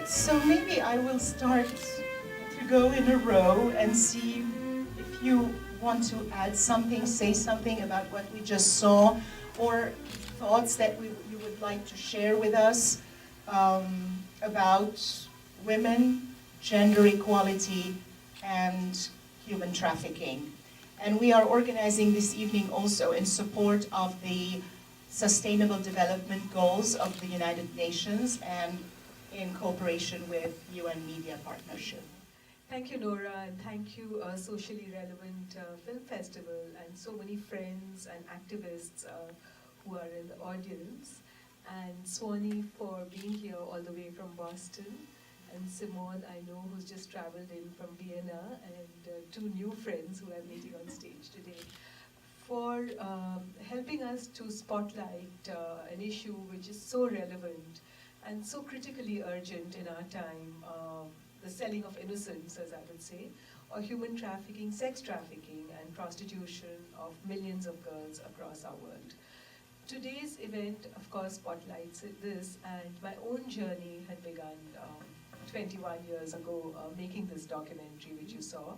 So maybe I will start to go in a row and see if you want to add something, say something about what we just saw, or thoughts that you would like to share with us about women, gender equality, and human trafficking. And we are organizing this evening also in support of the Sustainable Development Goals of the United Nations and in cooperation with UN Media Partnership. Thank you, Nora, and thank you, Socially Relevant Film Festival, and so many friends and activists who are in the audience, and Swanee for being here all the way from Boston, and Simone, I know, who's just traveled in from Vienna, and two new friends who I'm meeting on stage today, for helping us to spotlight an issue which is so relevant and so critically urgent in our time, the selling of innocence, as I would say, or human trafficking, sex trafficking, and prostitution of millions of girls across our world. Today's event, of course, spotlights this, and my own journey had begun 21 years ago, making this documentary, which you saw,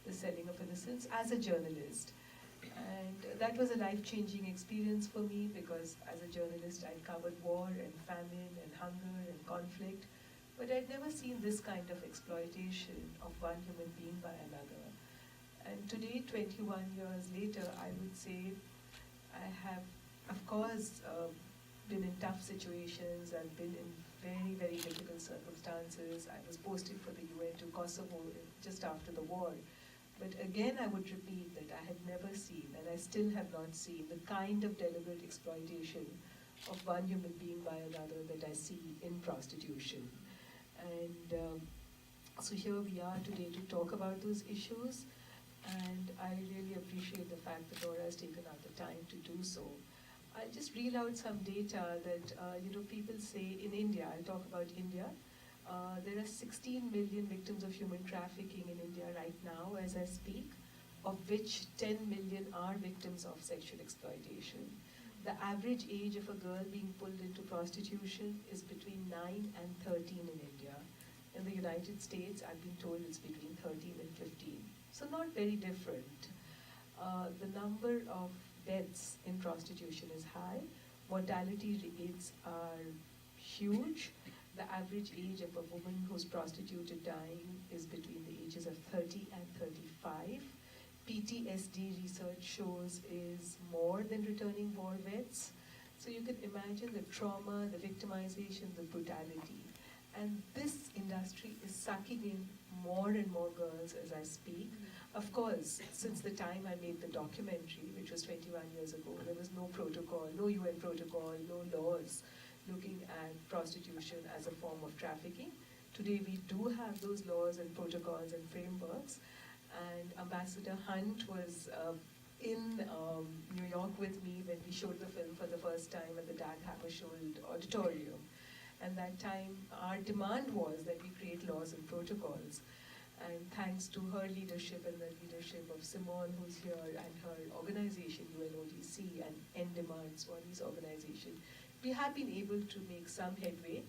The Selling of Innocence, as a journalist. And that was a life-changing experience for me because as a journalist I'd covered war and famine and hunger and conflict, but I'd never seen this kind of exploitation of one human being by another. And today, 21 years later, I would say I have, of course, been in tough situations. I've been in very, very difficult circumstances. I was posted for the UN to Kosovo just after the war. But again, I would repeat that I had never seen, and I still have not seen, the kind of deliberate exploitation of one human being by another that I see in prostitution. And so here we are today to talk about those issues, and I really appreciate the fact that Nora has taken out the time to do so. I'll just reel out some data that people say in India. I'll talk about India. There are 16 million victims of human trafficking in India right now as I speak, of which 10 million are victims of sexual exploitation. The average age of a girl being pulled into prostitution is between 9 and 13 in India. In the United States, I've been told it's between 13 and 15. So not very different. The number of deaths in prostitution is high. Mortality rates are huge. The average age of a woman who's prostituted dying is between the ages of 30 and 35. PTSD research shows is more than returning war vets. So you can imagine the trauma, the victimization, the brutality. And this industry is sucking in more and more girls as I speak. Of course, since the time I made the documentary, which was 21 years ago, there was no protocol, no UN protocol, no laws looking at prostitution as a form of trafficking. Today we do have those laws and protocols and frameworks, and Ambassador Hunt was in New York with me when we showed the film for the first time at the Dag Hammarskjöld Auditorium. And that time our demand was that we create laws and protocols. And thanks to her leadership and the leadership of Simone, who's here, and her organization, UNODC, and End Demand, Swanee's organization, we have been able to make some headway.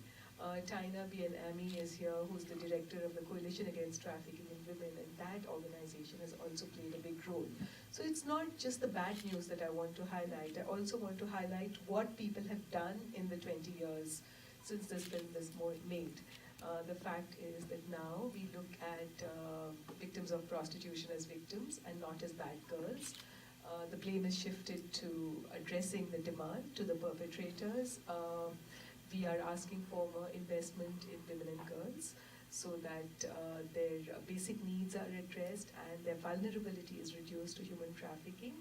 Taina Bienami is here, who's the director of the Coalition Against Trafficking in Women, and that organization has also played a big role. So it's not just the bad news that I want to highlight. I also want to highlight what people have done in the 20 years since this film was made. The fact is that now we look at victims of prostitution as victims and not as bad girls. The blame is shifted to addressing the demand to the perpetrators. We are asking for more investment in women and girls so that their basic needs are addressed and their vulnerability is reduced to human trafficking.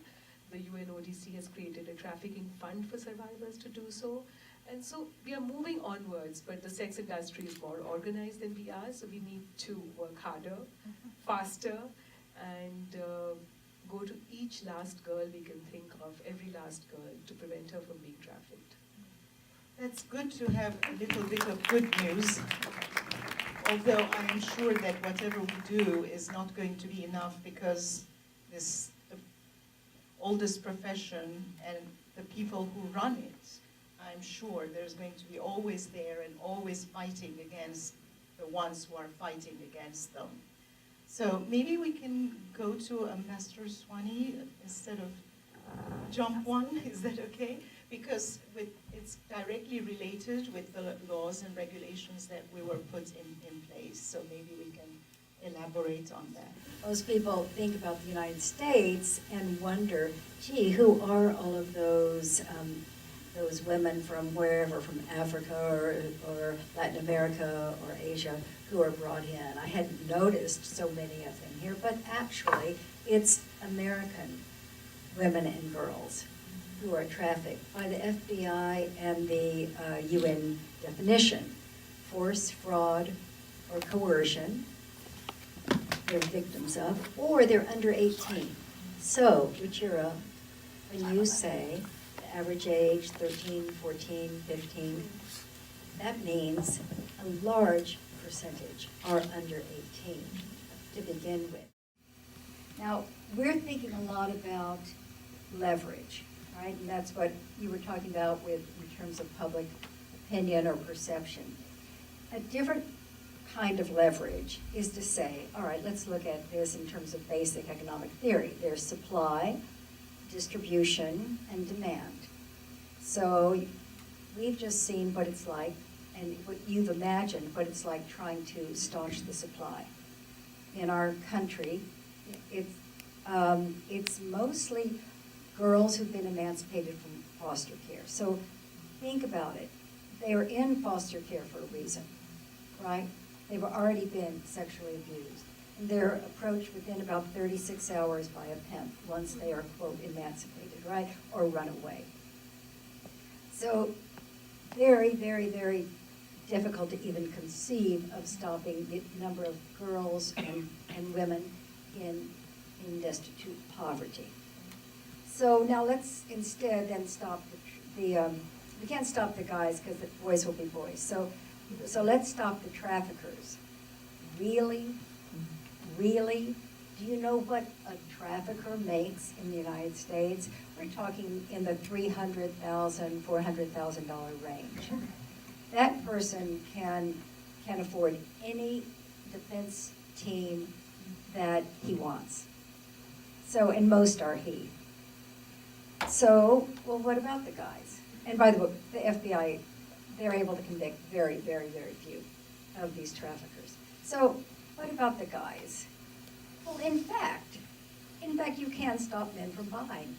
The UNODC has created a trafficking fund for survivors to do so. And so we are moving onwards, but the sex industry is more organized than we are, so we need to work harder, faster, and go to each last girl we can think of, every last girl, to prevent her from being trafficked. It's good to have a little bit of good news, although I am sure that whatever we do is not going to be enough because this the oldest profession and the people who run it, I'm sure there's going to be always there and always fighting against the ones who are fighting against them. So maybe we can go to Ambassador Swanee instead of jump one, is that okay? Because it's directly related with the laws and regulations that we were put in place, so maybe we can elaborate on that. Most people think about the United States and wonder, gee, who are all of those women from wherever, from Africa or Latin America or Asia, who are brought in? I hadn't noticed so many of them here, but actually it's American women and girls who are trafficked by the FBI and the UN definition. Force, fraud, or coercion they're victims of, or they're under 18. So, Ruchira, when you say the average age, 13, 14, 15, that means a large percentage are under 18 to begin with. Now, we're thinking a lot about leverage, right? And that's what you were talking about in terms of public opinion or perception. A different kind of leverage is to say, all right, let's look at this in terms of basic economic theory. There's supply, distribution, and demand. So we've just seen what it's like, and what you've imagined what it's like trying to staunch the supply. In our country, it's mostly girls who've been emancipated from foster care. So think about it. They are in foster care for a reason, right? They've already been sexually abused. And they're approached within about 36 hours by a pimp once they are, quote, emancipated, right? Or run away. So very, very, very difficult to even conceive of stopping the number of girls and women in destitute poverty. So now let's instead then stop we can't stop the guys because the boys will be boys. So let's stop the traffickers. Really? Really? Do you know what a trafficker makes in the United States? We're talking in the $300,000, $400,000 range. That person can afford any defense team that he wants. So, and most are he. So, well, what about the guys? And by the way, the FBI, they're able to convict very, very, very few of these traffickers. So, what about the guys? Well, in fact, you can stop men from buying.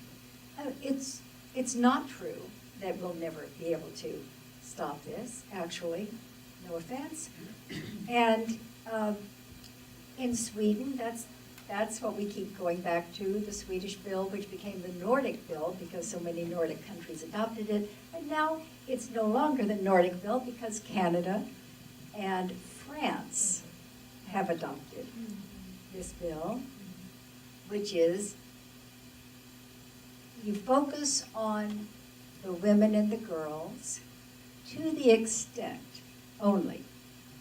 It's not true that we'll never be able to stop this, actually, no offense. And in Sweden, that's what we keep going back to, the Swedish bill, which became the Nordic bill because so many Nordic countries adopted it. And now it's no longer the Nordic bill because Canada and France have adopted this bill, which is you focus on the women and the girls to the extent only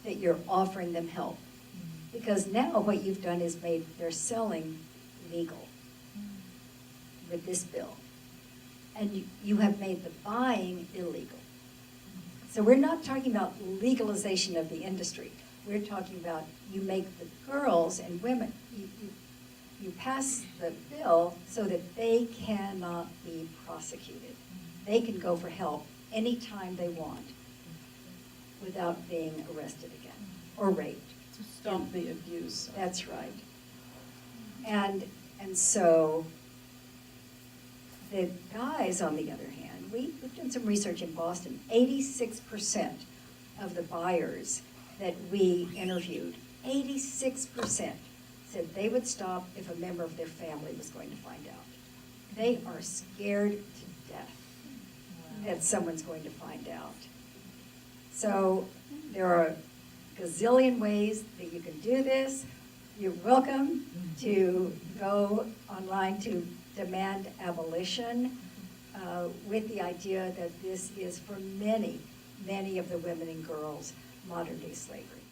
that you're offering them help. Because now what you've done is made their selling legal with this bill. And you have made the buying illegal. So we're not talking about legalization of the industry. We're talking about you make the girls and women, you pass the bill so that they cannot be prosecuted. They can go for help anytime they want without being arrested again or raped. To stop the abuse. That's right. And so the guys, on the other hand, we've done some research in Boston. 86% of the buyers that we interviewed, 86% said they would stop if a member of their family was going to find out. They are scared to death that someone's going to find out. So there are a gazillion ways that you can do this. You're welcome to go online to demand abolition with the idea that this is for many, many of the women and girls modern day slavery.